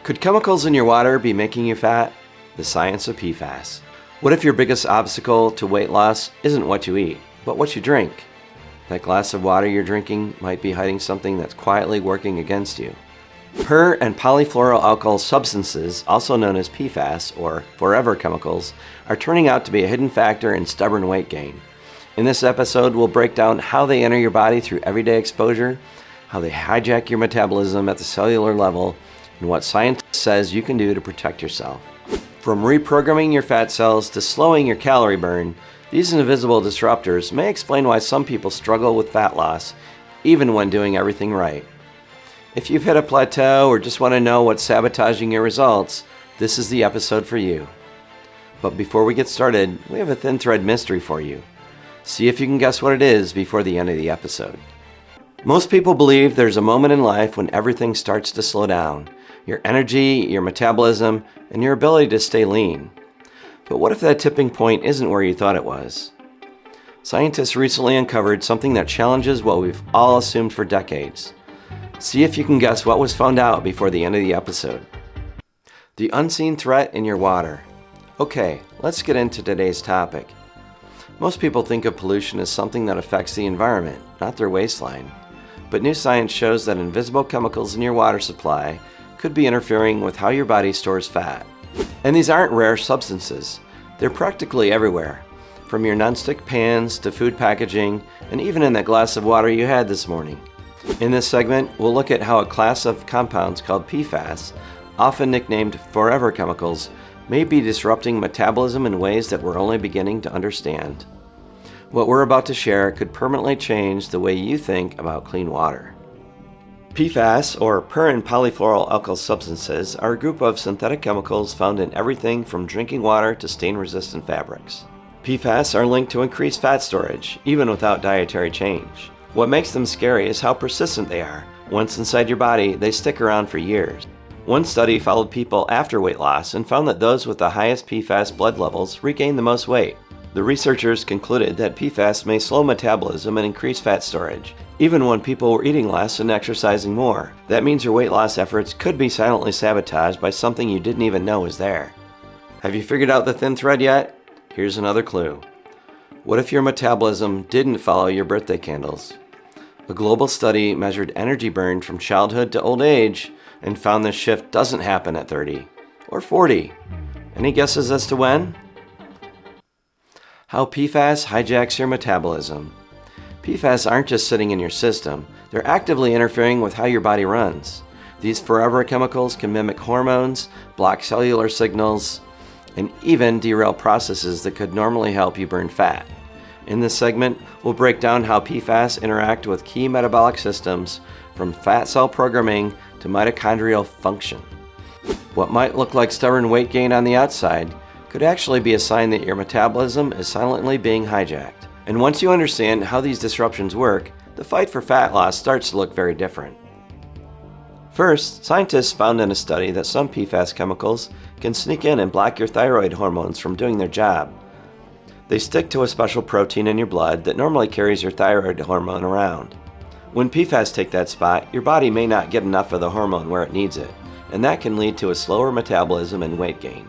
Could chemicals in your water be making you fat? The science of PFAS. What if your biggest obstacle to weight loss isn't what you eat, but what you drink? That glass of water you're drinking might be hiding something that's quietly working against you. Per and polyfluoroalkyl substances, also known as PFAS or forever chemicals, are turning out to be a hidden factor in stubborn weight gain. In this episode, we'll break down how they enter your body through everyday exposure, how they hijack your metabolism at the cellular level, and what science says you can do to protect yourself. From reprogramming your fat cells to slowing your calorie burn, these invisible disruptors may explain why some people struggle with fat loss, even when doing everything right. If you've hit a plateau or just want to know what's sabotaging your results, this is the episode for you. But before we get started, we have a thin thread mystery for you. See if you can guess what it is before the end of the episode. Most people believe there's a moment in life when everything starts to slow down. Your energy, your metabolism, and your ability to stay lean. But what if that tipping point isn't where you thought it was? Scientists recently uncovered something that challenges what we've all assumed for decades. See if you can guess what was found out before the end of the episode. The unseen threat in your water. Okay, let's get into today's topic. Most people think of pollution as something that affects the environment, not their waistline. But new science shows that invisible chemicals in your water supply could be interfering with how your body stores fat. And these aren't rare substances. They're practically everywhere, from your nonstick pans to food packaging, and even in that glass of water you had this morning. In this segment, we'll look at how a class of compounds called PFAS, often nicknamed forever chemicals, may be disrupting metabolism in ways that we're only beginning to understand. What we're about to share could permanently change the way you think about clean water. PFAS, or per and polyfluoroalkyl substances, are a group of synthetic chemicals found in everything from drinking water to stain-resistant fabrics. PFAS are linked to increased fat storage, even without dietary change. What makes them scary is how persistent they are. Once inside your body, they stick around for years. One study followed people after weight loss and found that those with the highest PFAS blood levels regained the most weight. The researchers concluded that PFAS may slow metabolism and increase fat storage, even when people were eating less and exercising more. That means your weight loss efforts could be silently sabotaged by something you didn't even know was there. Have you figured out the thin thread yet? Here's another clue. What if your metabolism didn't follow your birthday candles? A global study measured energy burned from childhood to old age and found this shift doesn't happen at 30 or 40. Any guesses as to when? How PFAS hijacks your metabolism. PFAS aren't just sitting in your system, they're actively interfering with how your body runs. These forever chemicals can mimic hormones, block cellular signals, and even derail processes that could normally help you burn fat. In this segment, we'll break down how PFAS interact with key metabolic systems, from fat cell programming to mitochondrial function. What might look like stubborn weight gain on the outside could actually be a sign that your metabolism is silently being hijacked. And once you understand how these disruptions work, the fight for fat loss starts to look very different. First, scientists found in a study that some PFAS chemicals can sneak in and block your thyroid hormones from doing their job. They stick to a special protein in your blood that normally carries your thyroid hormone around. When PFAS take that spot, your body may not get enough of the hormone where it needs it, and that can lead to a slower metabolism and weight gain.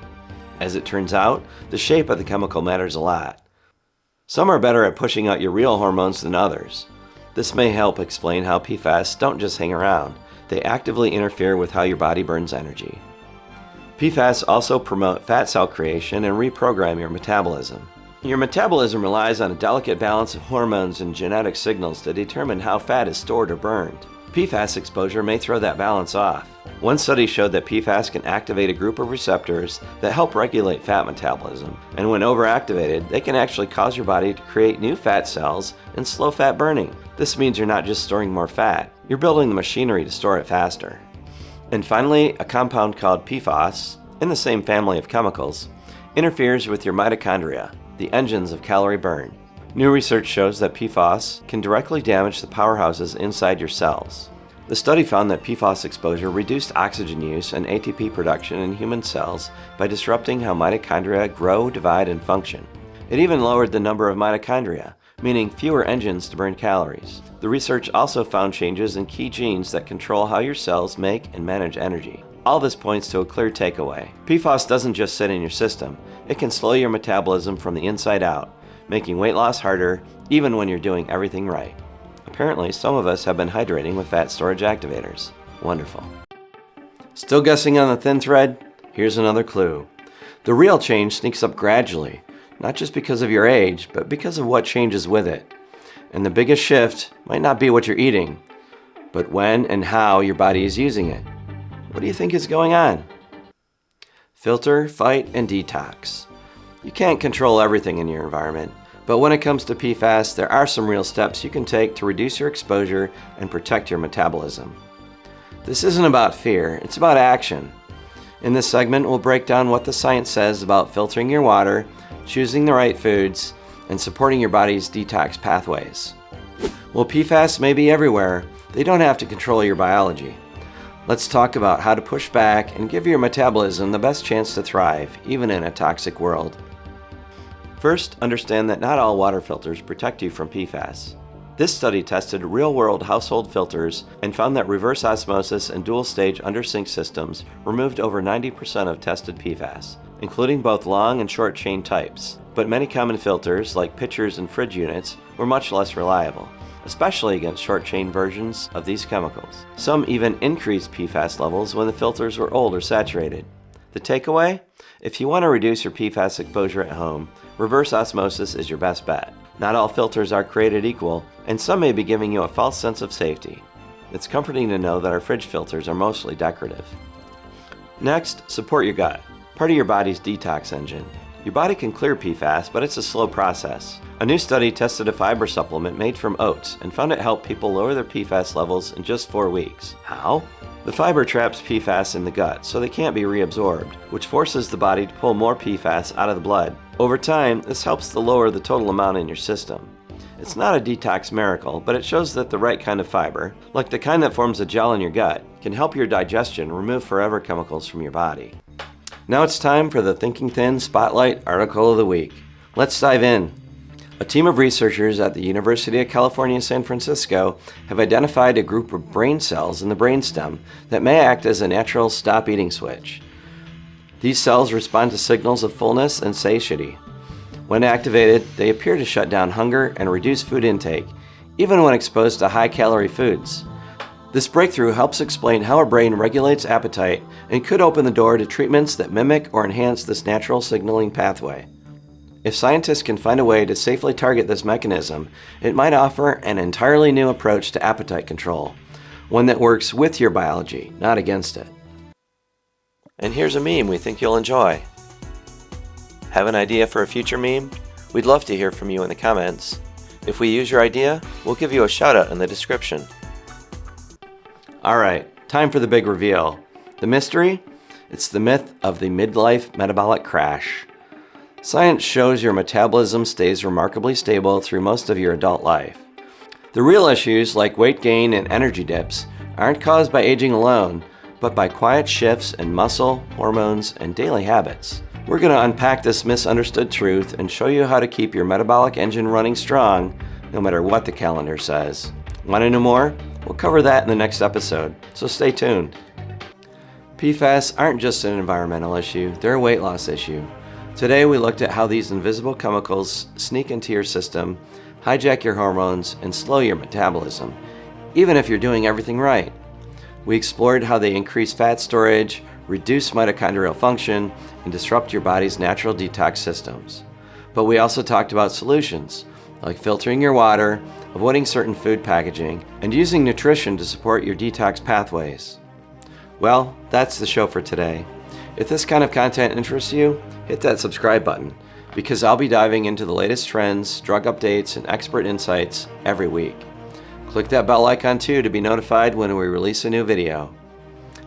As it turns out, the shape of the chemical matters a lot. Some are better at pushing out your real hormones than others. This may help explain how PFAS don't just hang around, they actively interfere with how your body burns energy. PFAS also promote fat cell creation and reprogram your metabolism. Your metabolism relies on a delicate balance of hormones and genetic signals to determine how fat is stored or burned. PFAS exposure may throw that balance off. One study showed that PFAS can activate a group of receptors that help regulate fat metabolism, and when overactivated, they can actually cause your body to create new fat cells and slow fat burning. This means you're not just storing more fat, you're building the machinery to store it faster. And finally, a compound called PFAS, in the same family of chemicals, interferes with your mitochondria, the engines of calorie burn. New research shows that PFAS can directly damage the powerhouses inside your cells. The study found that PFAS exposure reduced oxygen use and ATP production in human cells by disrupting how mitochondria grow, divide, and function. It even lowered the number of mitochondria, meaning fewer engines to burn calories. The research also found changes in key genes that control how your cells make and manage energy. All this points to a clear takeaway. PFAS doesn't just sit in your system. It can slow your metabolism from the inside out, making weight loss harder even when you're doing everything right. Apparently, some of us have been hydrating with fat storage activators. Wonderful. Still guessing on the thin thread? Here's another clue. The real change sneaks up gradually, not just because of your age, but because of what changes with it. And the biggest shift might not be what you're eating, but when and how your body is using it. What do you think is going on? Filter, fight, and detox. You can't control everything in your environment, but when it comes to PFAS, there are some real steps you can take to reduce your exposure and protect your metabolism. This isn't about fear, it's about action. In this segment, we'll break down what the science says about filtering your water, choosing the right foods, and supporting your body's detox pathways. While PFAS may be everywhere, they don't have to control your biology. Let's talk about how to push back and give your metabolism the best chance to thrive, even in a toxic world. First, understand that not all water filters protect you from PFAS. This study tested real-world household filters and found that reverse osmosis and dual-stage under-sink systems removed over 90% of tested PFAS, including both long and short-chain types. But many common filters, like pitchers and fridge units, were much less reliable, especially against short-chain versions of these chemicals. Some even increased PFAS levels when the filters were old or saturated. The takeaway? If you want to reduce your PFAS exposure at home, reverse osmosis is your best bet. Not all filters are created equal, and some may be giving you a false sense of safety. It's comforting to know that our fridge filters are mostly decorative. Next, support your gut, part of your body's detox engine. Your body can clear PFAS, but it's a slow process. A new study tested a fiber supplement made from oats and found it helped people lower their PFAS levels in just 4 weeks. How? The fiber traps PFAS in the gut, so they can't be reabsorbed, which forces the body to pull more PFAS out of the blood. Over time, this helps to lower the total amount in your system. It's not a detox miracle, but it shows that the right kind of fiber, like the kind that forms a gel in your gut, can help your digestion remove forever chemicals from your body. Now it's time for the Thinking Thin Spotlight Article of the Week. Let's dive in. A team of researchers at the University of California, San Francisco have identified a group of brain cells in the brainstem that may act as a natural stop-eating switch. These cells respond to signals of fullness and satiety. When activated, they appear to shut down hunger and reduce food intake, even when exposed to high-calorie foods. This breakthrough helps explain how our brain regulates appetite and could open the door to treatments that mimic or enhance this natural signaling pathway. If scientists can find a way to safely target this mechanism, it might offer an entirely new approach to appetite control, one that works with your biology, not against it. And here's a meme we think you'll enjoy. Have an idea for a future meme? We'd love to hear from you in the comments. If we use your idea, we'll give you a shout out in the description. Alright, time for the big reveal. The mystery? It's the myth of the midlife metabolic crash. Science shows your metabolism stays remarkably stable through most of your adult life. The real issues, like weight gain and energy dips, aren't caused by aging alone, but by quiet shifts in muscle, hormones, and daily habits. We're going to unpack this misunderstood truth and show you how to keep your metabolic engine running strong, no matter what the calendar says. Want to know more? We'll cover that in the next episode, so stay tuned. PFAS aren't just an environmental issue, they're a weight loss issue. Today we looked at how these invisible chemicals sneak into your system, hijack your hormones, and slow your metabolism, even if you're doing everything right. We explored how they increase fat storage, reduce mitochondrial function, and disrupt your body's natural detox systems. But we also talked about solutions, like filtering your water, avoiding certain food packaging, and using nutrition to support your detox pathways. Well, that's the show for today. If this kind of content interests you, hit that subscribe button, because I'll be diving into the latest trends, drug updates, and expert insights every week. Click that bell icon too to be notified when we release a new video.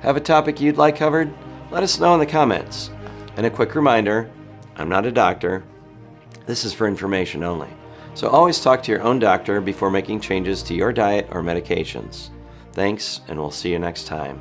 Have a topic you'd like covered? Let us know in the comments. And a quick reminder, I'm not a doctor. This is for information only. So always talk to your own doctor before making changes to your diet or medications. Thanks, and we'll see you next time.